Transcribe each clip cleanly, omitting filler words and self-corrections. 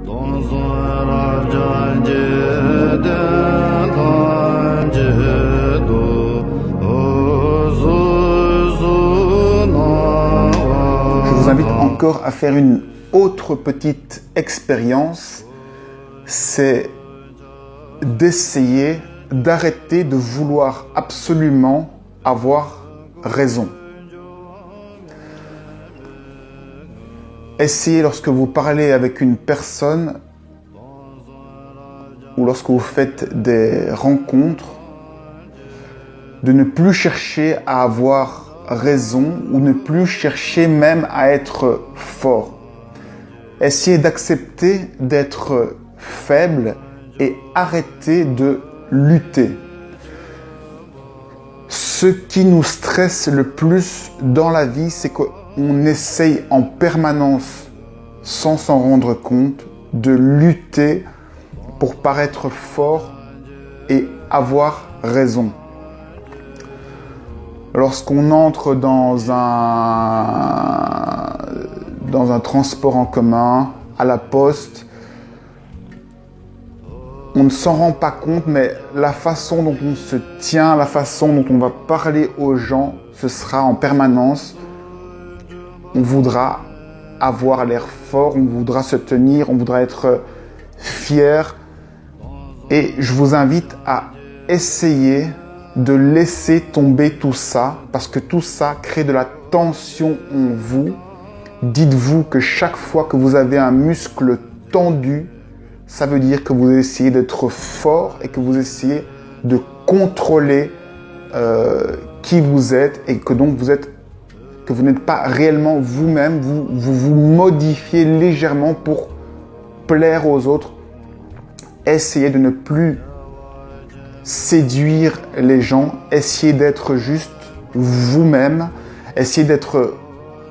Je vous invite encore à faire une autre petite expérience, c'est d'essayer d'arrêter de vouloir absolument avoir raison. Essayez, lorsque vous parlez avec une personne ou lorsque vous faites des rencontres, de ne plus chercher à avoir raison ou ne plus chercher même à être fort. Essayez d'accepter d'être faible et arrêter de lutter. Ce qui nous stresse le plus dans la vie, c'est qu'on essaye en permanence, sans s'en rendre compte, de lutter pour paraître fort et avoir raison. Lorsqu'on entre dans un transport en commun, à la poste, on ne s'en rend pas compte, mais la façon dont on se tient, la façon dont on va parler aux gens, ce sera en permanence. On voudra avoir l'air fort, on voudra se tenir, on voudra être fier. Et je vous invite à essayer de laisser tomber tout ça, parce que tout ça crée de la tension en vous. Dites-vous que chaque fois que vous avez un muscle tendu, ça veut dire que vous essayez d'être fort et que vous essayez de contrôler qui vous êtes et que donc vous n'êtes pas réellement vous-même, vous modifiez légèrement pour plaire aux autres. Essayez de ne plus séduire les gens, essayez d'être juste vous-même, essayez d'être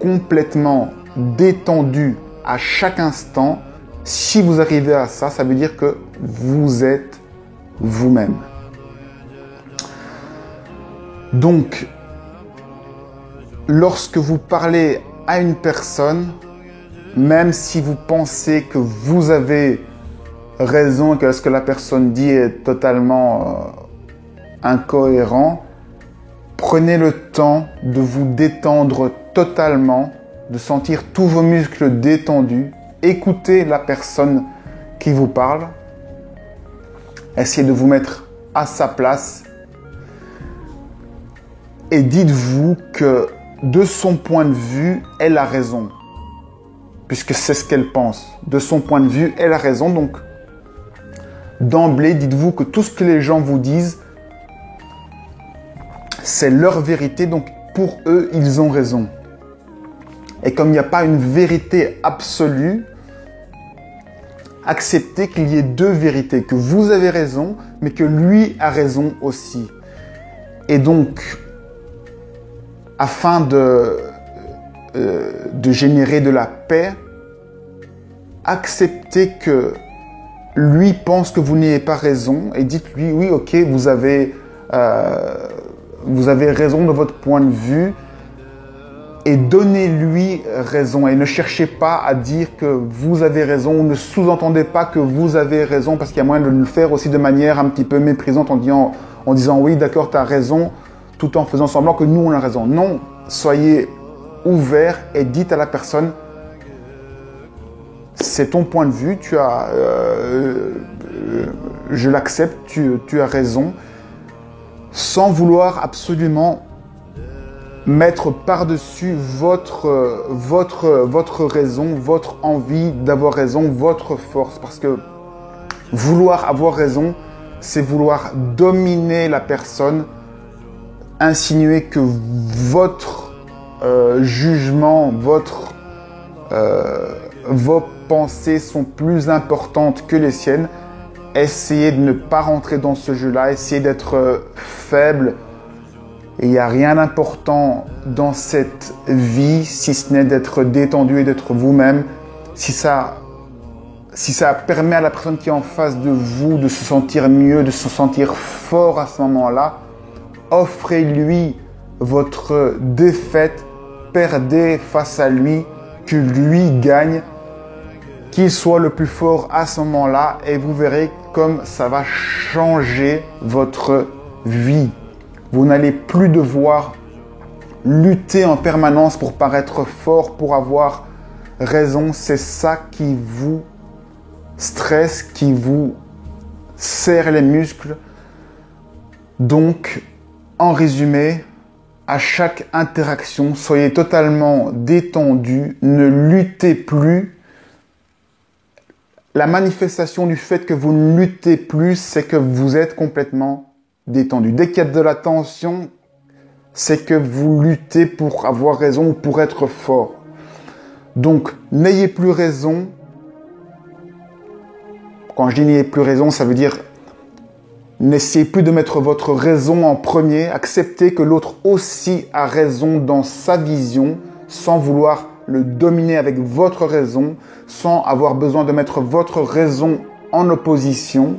complètement détendu à chaque instant. Si vous arrivez à ça, ça veut dire que vous êtes vous-même. Donc, lorsque vous parlez à une personne, même si vous pensez que vous avez raison, que ce que la personne dit est totalement incohérent, prenez le temps de vous détendre totalement, de sentir tous vos muscles détendus. Écoutez la personne qui vous parle. Essayez de vous mettre à sa place. Et dites-vous que de son point de vue, elle a raison. Puisque c'est ce qu'elle pense. De son point de vue, elle a raison. Donc, d'emblée, dites-vous que tout ce que les gens vous disent, c'est leur vérité. Donc, pour eux, ils ont raison. Et comme il n'y a pas une vérité absolue, acceptez qu'il y ait deux vérités, que vous avez raison, mais que lui a raison aussi. Et donc, afin de générer de la paix, acceptez que lui pense que vous n'ayez pas raison et dites-lui, oui, ok, vous avez raison de votre point de vue, et donnez-lui raison. Et ne cherchez pas à dire que vous avez raison, ou ne sous-entendez pas que vous avez raison, parce qu'il y a moyen de le faire aussi de manière un petit peu méprisante en disant oui, d'accord, tu as raison, tout en faisant semblant que nous, on a raison. Non, soyez ouverts et dites à la personne, c'est ton point de vue, je l'accepte, tu as raison, sans vouloir absolument mettre par-dessus votre raison, votre envie d'avoir raison, votre force. Parce que vouloir avoir raison, c'est vouloir dominer la personne, insinuer que votre jugement, vos pensées sont plus importantes que les siennes. Essayez de ne pas rentrer dans ce jeu-là, essayez d'être faible. Et il n'y a rien d'important dans cette vie, si ce n'est d'être détendu et d'être vous-même. Si ça permet à la personne qui est en face de vous de se sentir mieux, de se sentir fort à ce moment-là, offrez-lui votre défaite, perdez face à lui, que lui gagne, qu'il soit le plus fort à ce moment-là et vous verrez comme ça va changer votre vie. Vous n'allez plus devoir lutter en permanence pour paraître fort, pour avoir raison. C'est ça qui vous stresse, qui vous serre les muscles. Donc, en résumé, à chaque interaction, soyez totalement détendu, ne luttez plus. La manifestation du fait que vous ne luttez plus, c'est que vous êtes complètement détendu. Dès qu'il y a de la tension, c'est que vous luttez pour avoir raison ou pour être fort. Donc, n'ayez plus raison. Quand je dis n'ayez plus raison, ça veut dire n'essayez plus de mettre votre raison en premier. Acceptez que l'autre aussi a raison dans sa vision, sans vouloir le dominer avec votre raison, sans avoir besoin de mettre votre raison en opposition.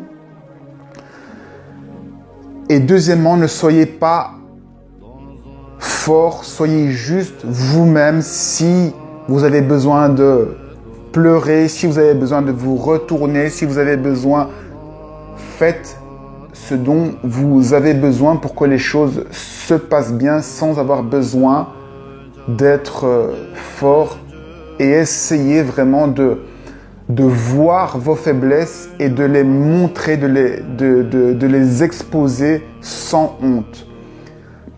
Et deuxièmement, ne soyez pas fort, soyez juste vous-même. Si vous avez besoin de pleurer, si vous avez besoin de vous retourner, si vous avez besoin, faites ce dont vous avez besoin pour que les choses se passent bien sans avoir besoin d'être fort, et essayez vraiment de voir vos faiblesses et de les montrer, de les exposer sans honte.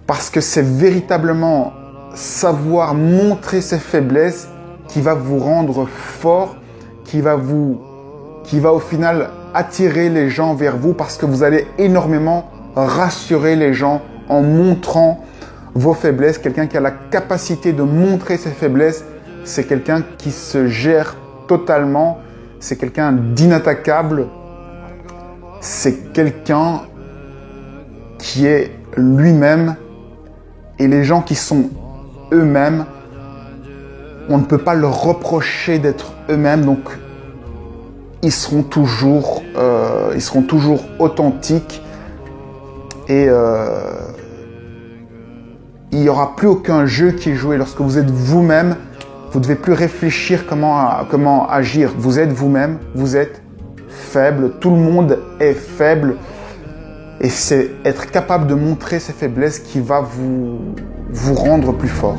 Parce que c'est véritablement savoir montrer ses faiblesses qui va vous rendre fort, qui va au final attirer les gens vers vous, parce que vous allez énormément rassurer les gens en montrant vos faiblesses. Quelqu'un qui a la capacité de montrer ses faiblesses, c'est quelqu'un qui se gère totalement, c'est quelqu'un d'inattaquable, c'est quelqu'un qui est lui-même. Et les gens qui sont eux-mêmes, on ne peut pas leur reprocher d'être eux-mêmes, donc ils seront toujours authentiques, et il n'y aura plus aucun jeu qui est joué. Lorsque vous êtes vous-même, vous ne devez plus réfléchir comment agir. Vous êtes vous-même, vous êtes faible, tout le monde est faible, et c'est être capable de montrer ses faiblesses qui va vous rendre plus fort.